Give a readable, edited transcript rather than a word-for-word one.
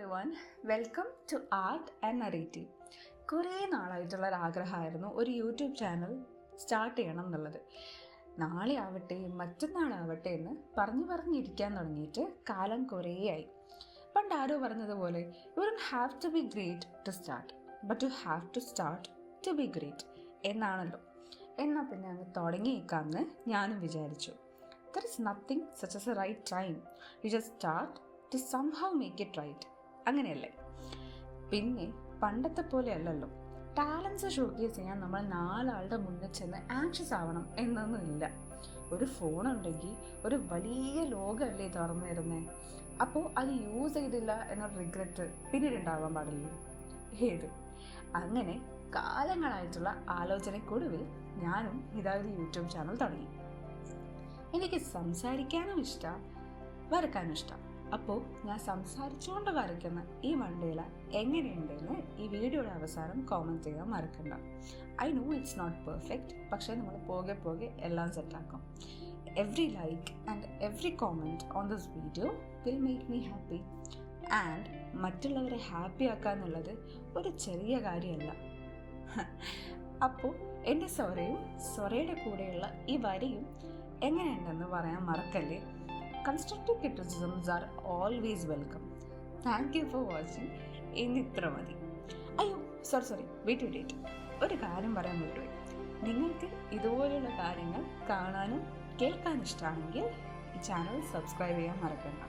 Everyone, welcome to Art and Narrative. കുറേ നാളായിട്ടുള്ള ഒരാഗ്രഹമായിരുന്നു ഒരു യൂട്യൂബ് ചാനൽ സ്റ്റാർട്ട് ചെയ്യണം എന്നുള്ളത്. നാളെ ആവട്ടെ മറ്റന്നാളാവട്ടെ എന്ന് പറഞ്ഞിരിക്കാൻ തുടങ്ങിയിട്ട് കാലം കുറേയായി. പണ്ട് ആരോ പറഞ്ഞതുപോലെ you don't have to be great to start, but you have to start to be great എന്നാണല്ലോ. എന്നാൽ പിന്നെ അങ്ങ് തുടങ്ങിയേക്കാമെന്ന് ഞാനും വിചാരിച്ചു. There is nothing such as a right time. You just start to somehow make it right. അങ്ങനെയല്ലേ? പിന്നെ പണ്ടത്തെ പോലെ അല്ലല്ലോ. ടാലൻസ് ഷോക്കേസ് ചെയ്യാൻ നമ്മൾ 4 ആളുടെ മുന്നിൽ ചെന്ന് ആങ്ഷ്യസ് ആവണം എന്നൊന്നും ഇല്ല. ഒരു ഫോണുണ്ടെങ്കിൽ ഒരു വലിയ ലോകമല്ലേ തുറന്നു തരുന്നേ. അപ്പോൾ അത് യൂസ് ചെയ്തില്ല എന്നൊരു റിഗ്രറ്റ് പിന്നീട് ഉണ്ടാവാൻ പാടില്ല. ഏത് അങ്ങനെ കാലങ്ങളായിട്ടുള്ള ആലോചനക്കൊടുവിൽ ഞാനും ഇതായൊരു യൂട്യൂബ് ചാനൽ തുടങ്ങി. എനിക്ക് സംസാരിക്കാനും ഇഷ്ടം, വരക്കാനും ഇഷ്ടം. അപ്പോൾ ഞാൻ സംസാരിച്ചുകൊണ്ട് വരയ്ക്കുന്ന ഈ മണ്ടേല എങ്ങനെയുണ്ടെന്ന് ഈ വീഡിയോയുടെ അവസാനം കോമൻറ്റ് ചെയ്യാൻ മറക്കണ്ട. I know it's not perfect, പക്ഷേ നമ്മൾ പോകെ എല്ലാം സെറ്റാക്കും. Every like and every comment on this video will make me happy. And മറ്റുള്ളവരെ ഹാപ്പി ആക്കുക എന്നുള്ളത് ഒരു ചെറിയ കാര്യമല്ല. അപ്പോൾ എൻ്റെ സൊറയുടെ കൂടെയുള്ള ഈ വരിയും എങ്ങനെയുണ്ടെന്ന് പറയാൻ മറക്കല്ലേ. Constructive criticisms are always welcome. Thank you for watching. ഇന്ന് ഇത്ര മതി. അയ്യോ സോറി വെയിറ്റ് ഒരു കാര്യം പറയാൻ പറ്റുമോ? നിങ്ങൾക്ക് ഇതുപോലെയുള്ള കാര്യങ്ങൾ കാണാനും കേൾക്കാനും ഇഷ്ടമാണെങ്കിൽ ഈ ചാനൽ സബ്സ്ക്രൈബ് ചെയ്യാൻ മറക്കണ്ട.